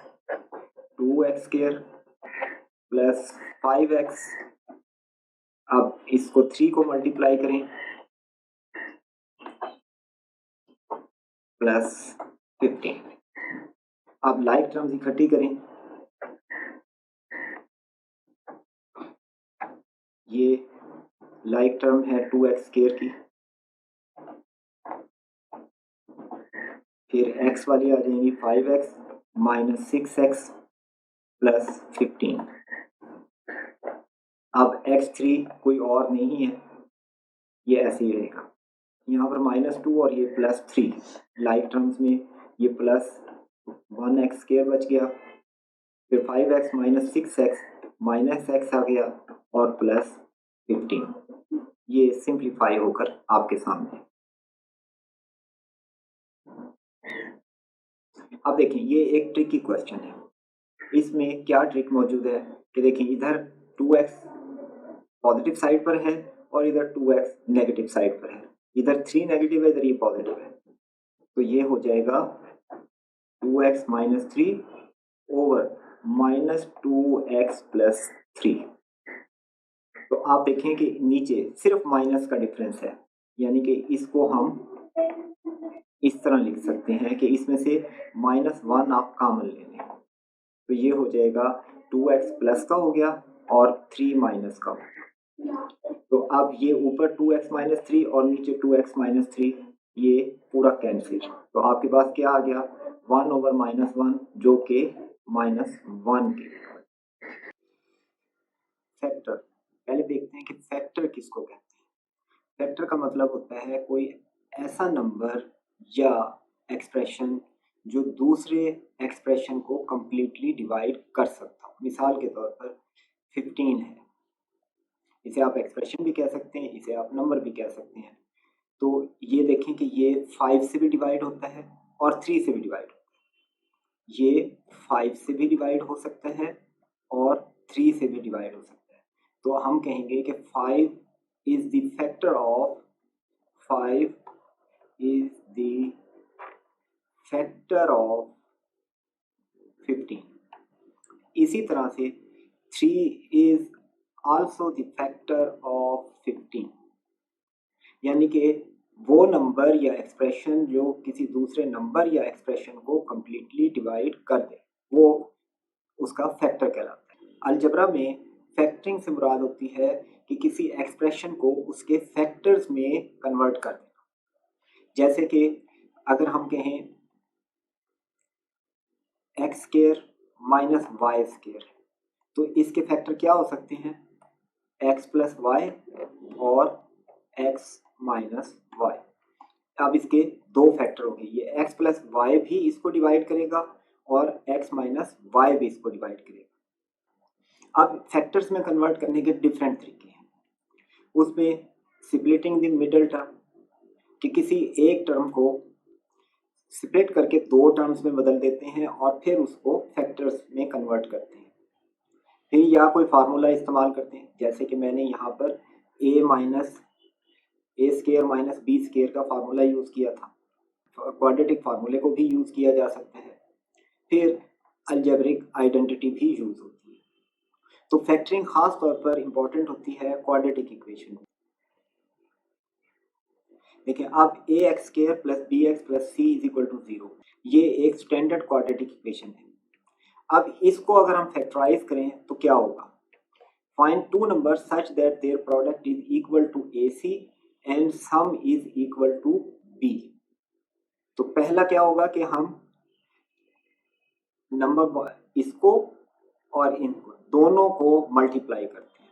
2x square plus 5x। अब इसको 3 को मल्टीप्लाई करें प्लस 15। अब लाइक टर्म्स इकट्ठी करें, ये लाइक टर्म है 2x स्क्वायर की, फिर x वाली आ जाएंगी 5x माइनस 6x प्लस 15। अब x3 कोई और नहीं है, ये ऐसे ही रहेगा, यहाँ पर -2 और ये +3, लाइक टर्म्स में ये प्लस 1x स्क्वायर बच गया, फिर 5x minus 6x minus x आ गया और प्लस 15। ये सिंप्लीफाई होकर आपके सामने। अब देखिए ये एक ट्रिकी क्वेश्चन है, इसमें क्या ट्रिक मौजूद है कि देखिए इधर 2x पॉजिटिव साइड पर है और इधर 2x नेगेटिव साइड पर है, इधर 3 नेगेटिव है, इधर ये पॉजिटिव है, तो ये हो जाएगा 2x minus 3 over minus 2x plus 3। तो आप देखें कि नीचे सिर्फ माइनस का डिफरेंस है, यानी कि इसको हम इस तरह लिख सकते हैं कि इसमें से -1 आप कॉमन ले लें, तो ये हो जाएगा 2x प्लस का हो गया और 3 माइनस का। तो अब ये ऊपर 2x माइनस 3 और नीचे 2x माइनस 3, ये पूरा कैंसिल, तो आपके पास क्या आ गया 1 ओवर -1 जो कि -1 के। फैक्टर, पहले देखते हैं कि फैक्टर किसको कहते हैं। फैक्टर का मतलब होता है कोई ऐसा नंबर या एक्सप्रेशन जो दूसरे एक्सप्रेशन को कंप्लीटली डिवाइड कर सकता हो। मिसाल के तौर पर 15 है, इसे आप एक्सप्रेशन भी कह सकते हैं, इसे आप नंबर भी कह सकते हैं। तो ये देखें कि ये 5 से भी डिवाइड होता है और 3 से भी डिवाइड होता है, ये 5 से भी डिवाइड हो सकता है और 3 से भी डिवाइड हो सकता है। तो हम कहेंगे कि 5 is the factor of 5 is the factor of 15। इसी तरह से 3 is also the factor of 15, यानी कि वो नंबर या एक्सप्रेशन जो किसी दूसरे नंबर या एक्सप्रेशन को कंप्लीटली डिवाइड कर दे, वो उसका फैक्टर कहलाता है। अलजबरा में फैक्टरिंग से मुराद होती है कि किसी एक्सप्रेशन को उसके फैक्टर्स में कन्वर्ट कर देना। जैसे कि अगर हम कहें x square minus y square, तो इसके फैक्टर क्या हो सकते हैं, एक्स प्लस वाई और एक्स माइनस वाई। अब इसके दो फैक्टर होंगे, ये एक्स प्लस वाई भी इसको डिवाइड करेगा और एक्स माइनस वाई भी इसको डिवाइड करेगा। अब फैक्टर्स में कन्वर्ट करने के डिफरेंट तरीके हैं, उसमें स्प्लिटिंग द मिडल टर्म, कि किसी एक टर्म को स्प्लिट करके दो टर्म्स में बदल देते हैं और फिर उसको फैक्टर्स में कन्वर्ट करते हैं। फिर या कोई फार्मूला इस्तेमाल करते हैं, जैसे कि मैंने यहाँ पर ए माइनस ए स्क्वायर माइनस बी स्क्वायर का फार्मूला यूज़ किया था, क्वाड्रेटिक फार्मूले को भी यूज़ किया जा सकता है, फिर अलजेब्रिक आइडेंटिटी भी यूज़ होती है। तो फैक्टरिंग खास तौर पर इंपॉर्टेंट होती है क्वाड्रेटिक इक्वेशन में। देखिए अब a x square plus b x plus c is equal to 0, ये एक स्टैंडर्ड क्वाड्रेटिक इक्वेशन है। अब इसको अगर हम फैक्टराइज करें तो क्या होगा, find two number such that their product is equal to a c and sum is equal to b. तो पहला क्या होगा कि हम नंबर इसको और इनको दोनों को मल्टीप्लाई करते हैं,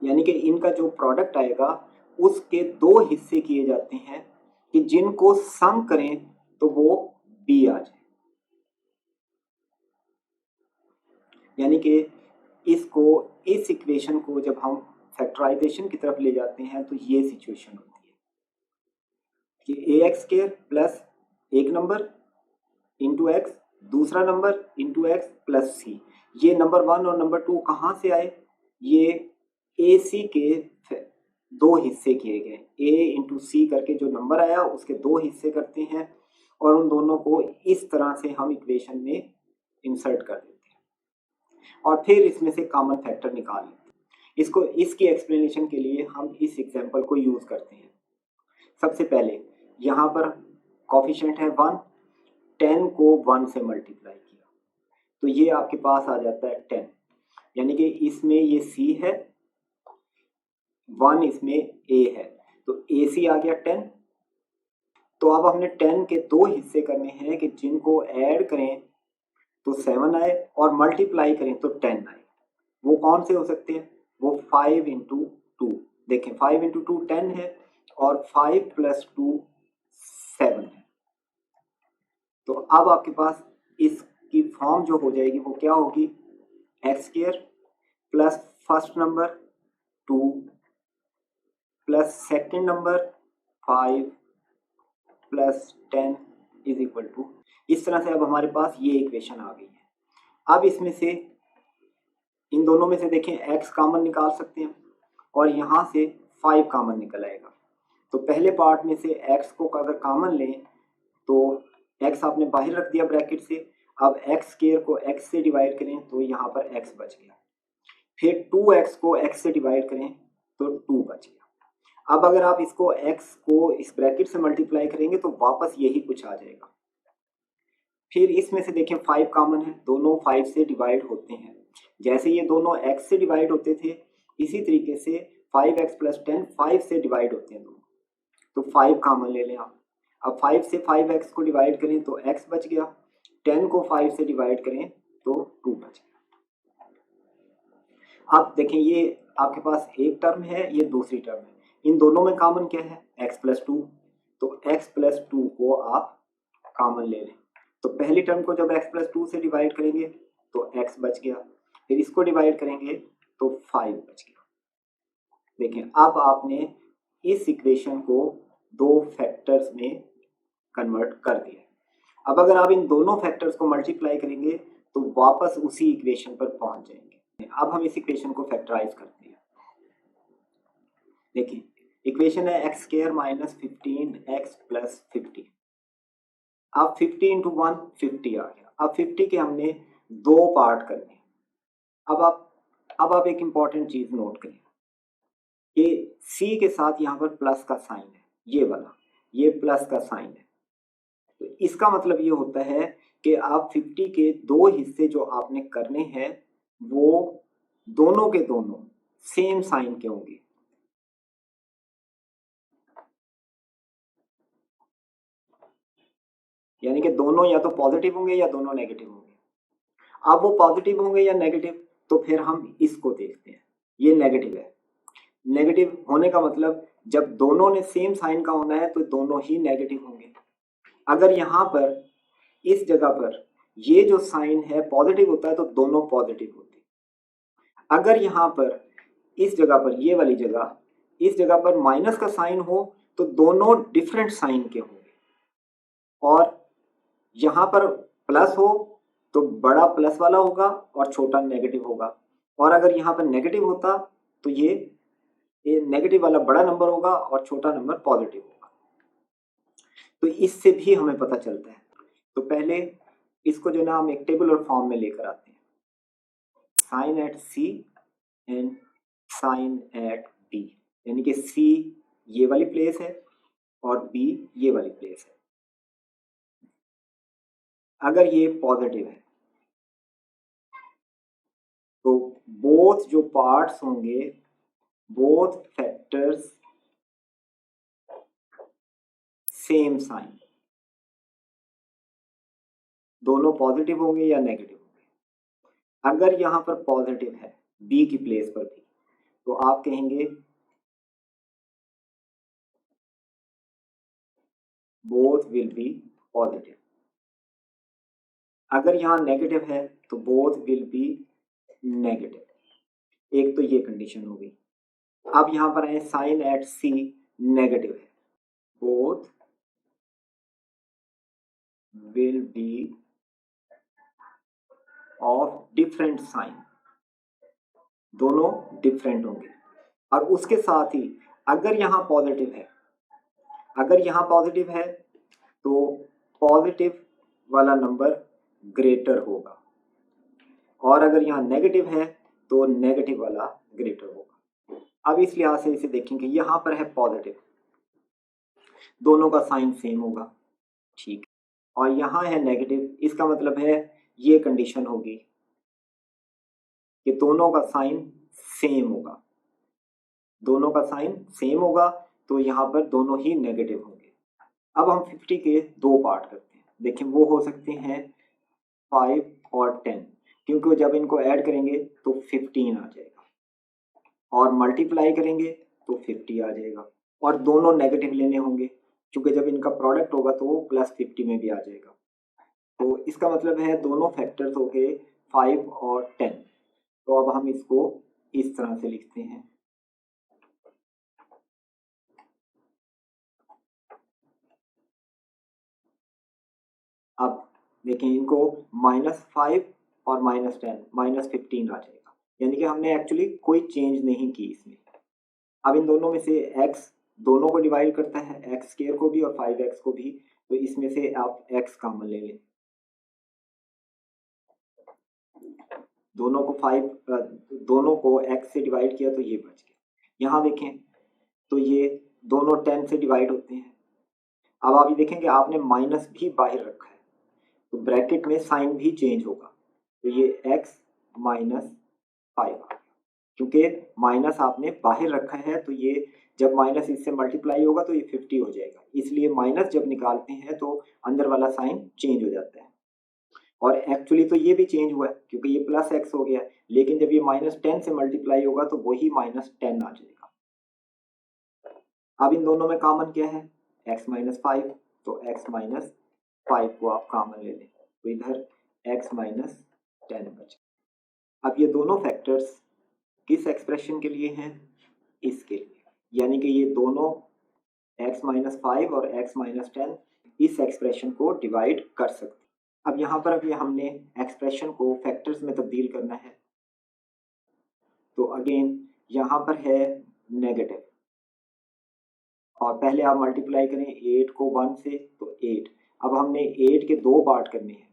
यानी कि इनका जो प्रोडक्ट आएगा उसके दो हिस्से किए जाते हैं कि जिनको सम करें तो वो बी आ जाए। यानी कि इसको, इस इक्वेशन को जब हम फैक्टराइजेशन की तरफ ले जाते हैं तो ये सिचुएशन होती है कि ए एक्स स्क्वायर प्लस एक नंबर इंटू एक्स, दूसरा नंबर इंटू एक्स प्लस सी। ये नंबर 1 और नंबर 2 कहाँ से आए? ये ए सी के दो हिस्से किए गए, ए इंटू सी करके जो नंबर आया उसके दो हिस्से करते हैं और उन दोनों को इस तरह से हम इक्वेशन में इंसर्ट कर देते हैं और फिर इसमें से कॉमन फैक्टर निकाल लेते हैं। इसको, इसकी एक्सप्लेनेशन के लिए हम इस एग्जांपल को यूज करते हैं। सबसे पहले यहाँ पर कोफिशिएंट है 1, 10 को 1 से मल्टीप्लाई किया तो ये आपके पास आ जाता है 10, यानी कि इसमें ये सी है, 1 इसमें ए है, तो ए सी आ गया 10। तो अब हमने 10 के दो हिस्से करने हैं कि जिनको ऐड करें तो 7 आए और मल्टीप्लाई करें तो 10 आए। वो कौन से हो सकते हैं? वो 5 इंटू 2, देखें 5 इंटू 2 10 है और 5 प्लस 2 7 है। तो अब आपके पास इसकी फॉर्म जो हो जाएगी वो क्या होगी? X square plus first number 2 plus second number 5 plus 10 is equal to, इस तरह से अब हमारे पास ये इक्वेशन आ गई है। अब इसमें से इन दोनों में से देखें x कॉमन निकाल सकते हैं और यहाँ से 5 कॉमन निकल आएगा। तो पहले पार्ट में से x को अगर कॉमन लें तो x आपने बाहर रख दिया ब्रैकेट से, अब x स्क्वायर को x से डिवाइड करें तो यहाँ पर x बच गया, फिर 2x को x से डिवाइड करें तो 2 बच गया। अब अगर आप इसको x को इस ब्रैकेट से मल्टीप्लाई करेंगे तो वापस यही कुछ आ जाएगा। फिर इसमें से देखें 5 कॉमन है, दोनों 5 से डिवाइड होते हैं। जैसे ये दोनों x से डिवाइड होते थे इसी तरीके से 5x प्लस 10 5 से डिवाइड होते हैं दोनों, तो 5 कॉमन ले लें आप। अब 5 से 5x को डिवाइड करें तो x बच गया, 10 को 5 से डिवाइड करें तो 2 बच गया। अब देखें ये आपके पास एक टर्म है, ये दूसरी टर्म है, इन दोनों में कॉमन क्या है? x प्लस 2, तो x प्लस 2 को आप कॉमन ले लें। तो पहली टर्म को जब x प्लस 2 से डिवाइड करेंगे तो x बच गया, फिर इसको डिवाइड करेंगे तो 5 बच गया। देखें अब आपने इस इक्वेशन को दो फैक्टर्स में कन्वर्ट कर दिया। अब अगर आप इन दोनों फैक्टर्स को मल्टीप्लाई करेंगे तो वापस उसी इक्वेशन पर पहुंच जाएंगे। अब हम इस इक्वेशन को फैक्टराइज करते हैं। देखिए इक्वेशन है x square minus 15x plus 50। अब 50 इंटू 1 50 आ गया। अब 50 के हमने दो पार्ट करने। अब आप एक इंपॉर्टेंट चीज नोट करें कि c के साथ यहाँ पर प्लस का साइन है, ये वाला, ये प्लस का साइन है। तो इसका मतलब ये होता है कि आप 50 के दो हिस्से जो आपने करने हैं वो दोनों के दोनों सेम साइन के होंगे। यानी कि दोनों या तो पॉजिटिव होंगे या दोनों नेगेटिव होंगे। अब वो पॉजिटिव होंगे या नेगेटिव, तो फिर हम इसको देखते हैं। ये नेगेटिव है, नेगेटिव होने का मतलब जब दोनों ने सेम साइन का होना है तो दोनों ही नेगेटिव होंगे। अगर यहाँ पर इस जगह पर ये जो साइन है पॉजिटिव होता है तो दोनों पॉजिटिव होते हैं। अगर यहाँ पर इस जगह पर, ये वाली जगह, इस जगह पर माइनस का साइन हो तो दोनों डिफरेंट साइन के होंगे। और यहाँ पर प्लस हो तो बड़ा प्लस वाला होगा और छोटा नेगेटिव होगा। और अगर यहाँ पर नेगेटिव होता तो ये नेगेटिव वाला बड़ा नंबर होगा और छोटा नंबर पॉजिटिव होगा। तो इससे भी हमें पता चलता है। तो पहले इसको जो ना हम एक टेबुलर फॉर्म में लेकर आते हैं, sine at C and sine at B, यानी कि सी ये वाली प्लेस है और बी ये वाली प्लेस है। अगर ये पॉजिटिव है तो बोथ जो पार्ट्स होंगे, बोथ फैक्टर्स सेम साइन, दोनों पॉजिटिव होंगे या नेगेटिव होंगे। अगर यहां पर पॉजिटिव है बी की प्लेस पर भी तो आप कहेंगे बोथ विल बी पॉजिटिव। अगर यहाँ नेगेटिव है तो बोथ विल बी नेगेटिव, एक तो ये कंडीशन हो गई। अब यहाँ पर है साइन एट सी नेगेटिव है, both will be of different sign, दोनों डिफरेंट होंगे। और उसके साथ ही अगर यहाँ पॉजिटिव है, अगर यहाँ पॉजिटिव है तो पॉजिटिव वाला नंबर ग्रेटर होगा, और अगर यहाँ नेगेटिव है तो नेगेटिव वाला ग्रेटर होगा। अब इस लिहाज से इसे देखेंगे, यहाँ पर है पॉजिटिव, दोनों का साइन सेम होगा, ठीक। और यहाँ है नेगेटिव, इसका मतलब है ये कंडीशन होगी कि दोनों का साइन सेम होगा, दोनों का साइन सेम होगा, तो यहाँ पर दोनों ही नेगेटिव होंगे। अब हम 50 के दो पार्ट करते हैं, देखें वो हो सकते हैं 5 और 10, क्योंकि जब इनको ऐड करेंगे तो 15 आ जाएगा, और मल्टीप्लाई करेंगे तो 50 आ जाएगा, और दोनों नेगेटिव लेने होंगे, क्योंकि जब इनका प्रोडक्ट होगा तो वो +50 में भी आ जाएगा। तो इसका मतलब है दोनों फैक्टर्स हो गए 5 और 10। तो अब हम इसको इस तरह से लिखते हैं, अब देखें इनको -5 और -10 -15 आ जाएगा, यानी कि हमने एक्चुअली कोई चेंज नहीं की इसमें। अब इन दोनों में से x दोनों को डिवाइड करता है, x² को भी और 5x को भी, तो इसमें से आप x कॉमन ले लें, दोनों को 5 दोनों को x से डिवाइड किया तो ये बच गया। यहाँ देखें तो ये दोनों 10 से डिवाइड होते हैं। अब आप ये देखेंगे आपने माइनस भी बाहर रखा है, तो ब्रैकेट में साइन भी चेंज होगा, तो ये x -5 आ गया, क्योंकि माइनस आपने बाहर रखा है, तो ये जब माइनस इससे मल्टीप्लाई होगा तो ये 50 हो जाएगा, इसलिए माइनस जब निकालते हैं तो अंदर वाला साइन चेंज हो जाता है। और एक्चुअली तो ये भी चेंज हुआ है क्योंकि ये +x हो गया, लेकिन जब ये -10 से मल्टीप्लाई होगा तो वही -10 आ जाएगा। अब इन दोनों में कॉमन क्या है, x -5, तो x -5 को आप कॉमन ले लें, तो इधर x -10 बचे। अब ये दोनों फैक्टर्स किस एक्सप्रेशन के लिए हैं, इसके लिए, यानी कि ये दोनों x -5 और x -10 इस एक्सप्रेशन को डिवाइड कर सकते हैं। अब यहाँ पर अभी हमने एक्सप्रेशन को फैक्टर्स में तब्दील करना है, तो अगेन यहाँ पर है नेगेटिव, और पहले आप मल्टीप्लाई करें 8 को 1 से, तो 8। अब हमने 8 के दो पार्ट करने हैं,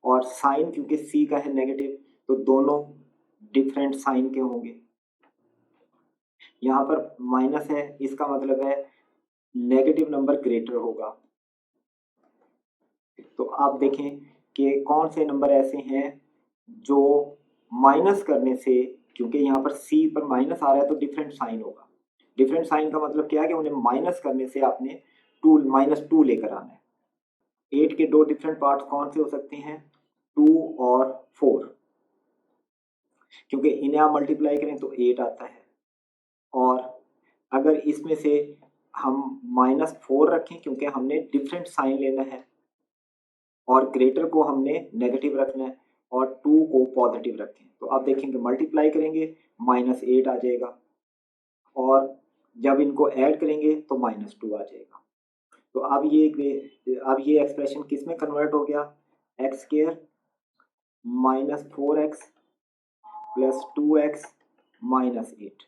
और साइन क्योंकि c का है नेगेटिव, तो दोनों डिफरेंट साइन के होंगे। यहाँ पर माइनस है, इसका मतलब है नेगेटिव नंबर ग्रेटर होगा। तो आप देखें कि कौन से नंबर ऐसे हैं जो माइनस करने से, क्योंकि यहाँ पर c पर माइनस आ रहा है तो डिफरेंट साइन होगा। डिफरेंट साइन का मतलब क्या है कि उन्हें माइनस करने से आपने -2 लेकर आना है। 8 के दो डिफरेंट पार्ट्स कौन से हो सकते हैं, 2 और 4, क्योंकि इन्हें आप मल्टीप्लाई करें तो 8 आता है, और अगर इसमें से हम -4 रखें क्योंकि हमने डिफरेंट साइन लेना है, और ग्रेटर को हमने नेगेटिव रखना है, और 2 को पॉजिटिव रखें, तो आप देखेंगे मल्टीप्लाई करेंगे -8 आ जाएगा, और जब इनको ऐड करेंगे तो -2 आ जाएगा। तो अब ये एक्सप्रेशन किस में कन्वर्ट हो गया, x² -4x + 2x -8।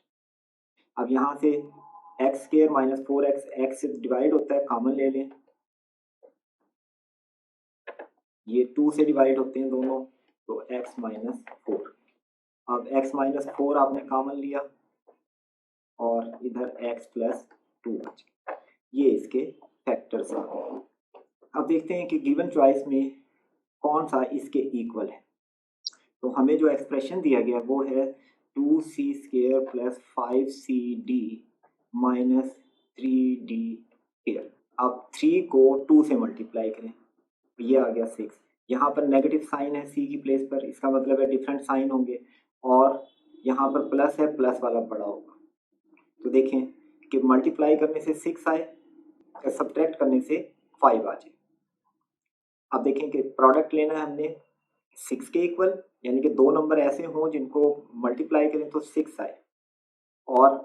अब यहाँ से x² -4x x से डिवाइड होता है, कॉमन ले लें, ये 2 से डिवाइड होते हैं दोनों, तो x -4। अब x -4 आपने कॉमन लिया, और इधर x + 2 बच गया। ये इसके फैक्टर्स आ गए। अब देखते हैं कि गिवन चॉइस में कौन सा इसके इक्वल है। तो हमें जो एक्सप्रेशन दिया गया वो है 2c² + 5cd - 3d²। अब 3 को 2 से मल्टीप्लाई करें, ये आ गया 6। यहाँ पर नेगेटिव साइन है c की प्लेस पर, इसका मतलब है डिफरेंट साइन होंगे, और यहाँ पर प्लस है, प्लस वाला बड़ा होगा। तो देखें कि मल्टीप्लाई करने से 6 आए, सब्ट्रैक्ट करने से 5 आ जाए। अब देखें कि प्रोडक्ट लेना है हमने 6 के इक्वल, यानी कि दो नंबर ऐसे हों जिनको मल्टीप्लाई करें तो 6 आए और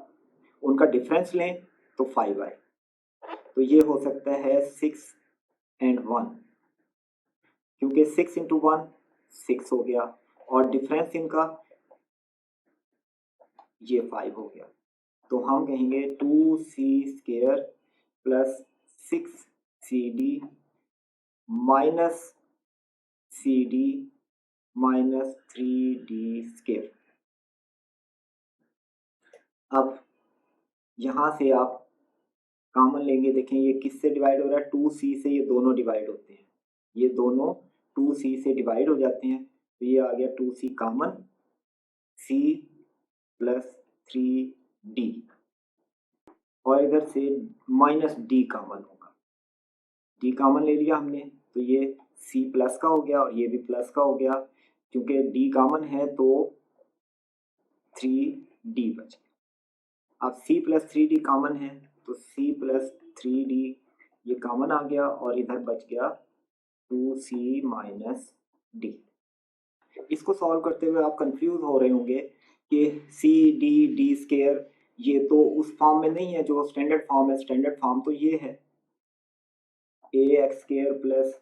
उनका डिफरेंस लें तो 5 आए, तो ये हो सकता है 6 and 1, क्योंकि 6 into 1 6 हो गया और डिफरेंस इनका ये 5 हो गया। तो हम कहेंगे 2c² plus 6cd minus cd minus 3d²। अब यहाँ से आप कॉमन लेंगे, देखें ये किससे डिवाइड हो रहा है, 2c से ये दोनों डिवाइड होते हैं, ये दोनों 2c से डिवाइड हो जाते हैं, तो ये आ गया 2c common, c plus 3d और इधर से माइनस d कॉमन होगा, d कॉमन ले लिया हमने तो ये c प्लस का हो गया और ये भी प्लस का हो गया, क्योंकि d कॉमन है तो 3d बच गया। अब c प्लस 3d कॉमन है तो c प्लस 3d ये कॉमन आ गया और इधर बच गया 2c माइनस d। इसको सॉल्व करते हुए आप कंफ्यूज हो रहे होंगे कि c d ये तो उस फॉर्म में नहीं है जो स्टैंडर्ड फॉर्म है, स्टैंडर्ड फॉर्म तो ये है ax² plus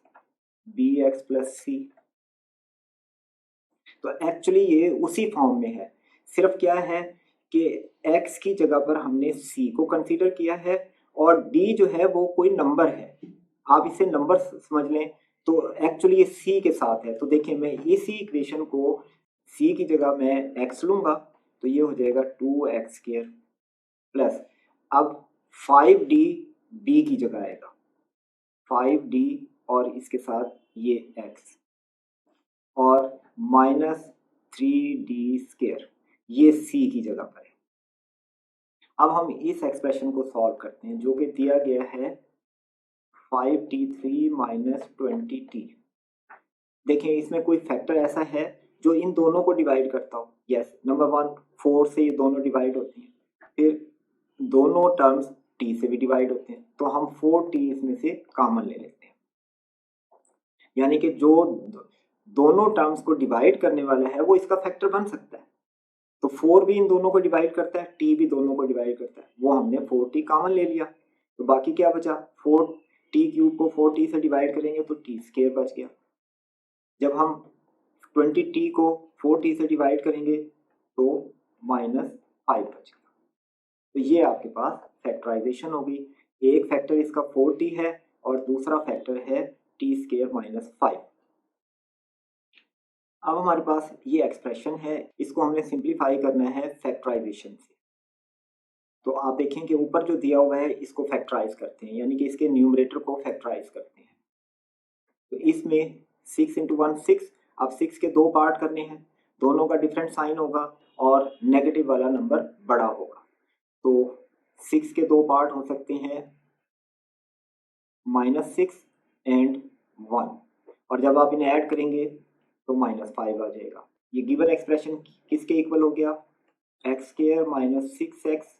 bx plus c, तो एक्चुअली ये उसी फॉर्म में है, सिर्फ क्या है कि x की जगह पर हमने c को कंसीडर किया है और d जो है वो कोई नंबर है, आप इसे नंबर समझ लें, तो एक्चुअली ये c के साथ है। तो देखिए मैं इसी इक्वेशन को c की जगह मैं x लूंगा तो ये हो जाएगा 2x² प्लस अब 5d b की जगह आएगा 5d और इसके साथ ये x और माइनस 3d² ये c की जगह पर है। अब हम इस एक्सप्रेशन को सॉल्व करते हैं जो कि दिया गया है 5t3 माइनस 20t। देखें इसमें कोई फैक्टर ऐसा है जो इन दोनों को डिवाइड करता हो, यस नंबर 1 4 से ये दोनों डिवाइड होती हैं, फिर दोनों टर्म्स t से भी डिवाइड होते हैं, तो हम 4t इसमें से कॉमन ले लेते हैं, यानी कि जो दोनों टर्म्स को डिवाइड करने वाला है वो इसका फैक्टर बन सकता है। तो 4 भी इन दोनों को डिवाइड करता है, t भी दोनों को डिवाइड करता है, वो हमने 4t कॉमन ले लिया, तो बाकी क्या बचा 4t³ को 4t से डिवाइड करेंगे तो t² बच गया। जब हम 20t को 4t से डिवाइड करेंगे तो माइनस 5 बच गया। तो ये आपके पास फैक्टराइजेशन होगी, एक फैक्टर इसका 4t है और दूसरा फैक्टर है t² माइनस 5। अब हमारे पास ये एक्सप्रेशन है, इसको हमने सिंप्लीफाई करना है फैक्टराइजेशन से। तो आप देखें कि ऊपर जो दिया हुआ है इसको फैक्टराइज करते हैं, यानी कि इसके न्यूमरेटर को फैक्टराइज करते हैं। तो इसमें 6 इंटू 1 6, अब 6 के दो पार्ट करने हैं, दोनों का डिफरेंट साइन होगा और नेगेटिव वाला नंबर बड़ा होगा, तो 6 के दो पार्ट हो सकते हैं -6 एंड 1, और जब आप इन्हें ऐड करेंगे तो -5 आ जाएगा। ये गिवन एक्सप्रेशन किसके इक्वल हो गया, x² minus 6x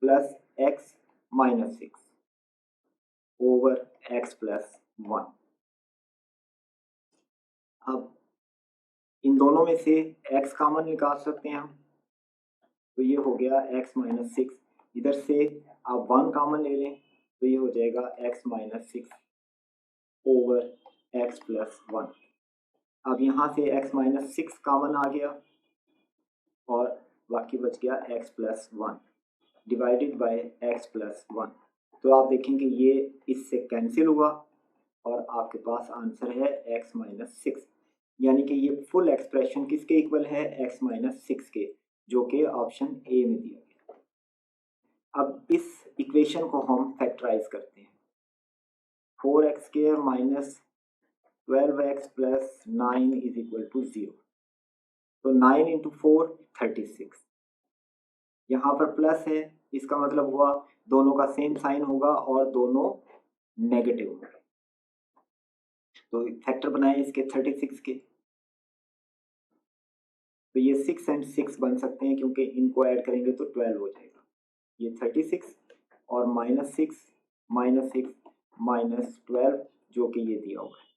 plus x minus 6 over x plus 1। अब इन दोनों में से x कॉमन निकाल सकते हैं हम, तो ये हो गया x माइनस 6, इधर से आप 1 कॉमन ले लें तो ये हो जाएगा x minus 6 over x plus 1। अब यहाँ से x माइनस 6 कॉमन आ गया और बाकी बच गया x plus 1 divided by x plus 1। तो आप देखेंगे ये इससे कैंसिल हुआ और आपके पास आंसर है x माइनस 6, यानी कि ये फुल एक्सप्रेशन किसके इक्वल है, x माइनस 6 के, जो कि ऑप्शन ए में दिया गया। अब इस इक्वेशन को हम फैक्टराइज करते हैं, 4x² minus 12x plus 9 is equal to 0, तो 9 इंटू 4 36, यहाँ पर प्लस है, इसका मतलब हुआ दोनों का सेम साइन होगा और दोनों नेगेटिव होंगे, तो फैक्टर बनाए इसके 36 के, तो ये 6 एंड 6 बन सकते हैं क्योंकि इनको ऐड करेंगे तो 12 हो जाएगा, ये 36 और -6 -6 -12 जो कि ये दिया हुआ है।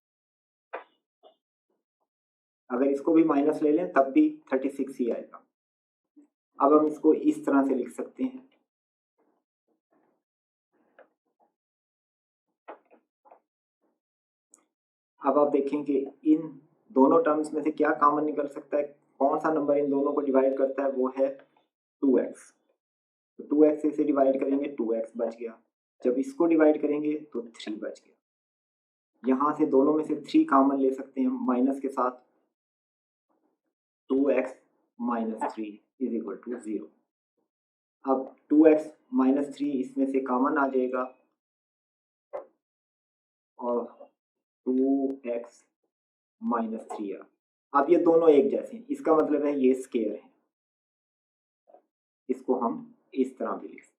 अगर इसको भी माइनस ले लें तब भी 36 ही आएगा। अब हम इसको इस तरह से लिख सकते हैं, अब आप देखें कि इन दोनों टर्म्स में से क्या कॉमन निकल सकता है, कौन सा नंबर इन दोनों को डिवाइड करता है, वो है 2x। तो 2x से डिवाइड करेंगे 2x बच गया, जब इसको डिवाइड करेंगे तो 3 बच गया। यहाँ से दोनों में से 3 कॉमन ले सकते हैं माइनस के साथ, 2x minus 3 is equal to 0। अब 2x माइनस 3 इसमें से कॉमन आ जाएगा और 2x माइनस 3 आ। अब ये दोनों एक जैसे हैं, इसका मतलब है ये स्केयर है, इसको हम इस तरह भी लिख सकते हैं।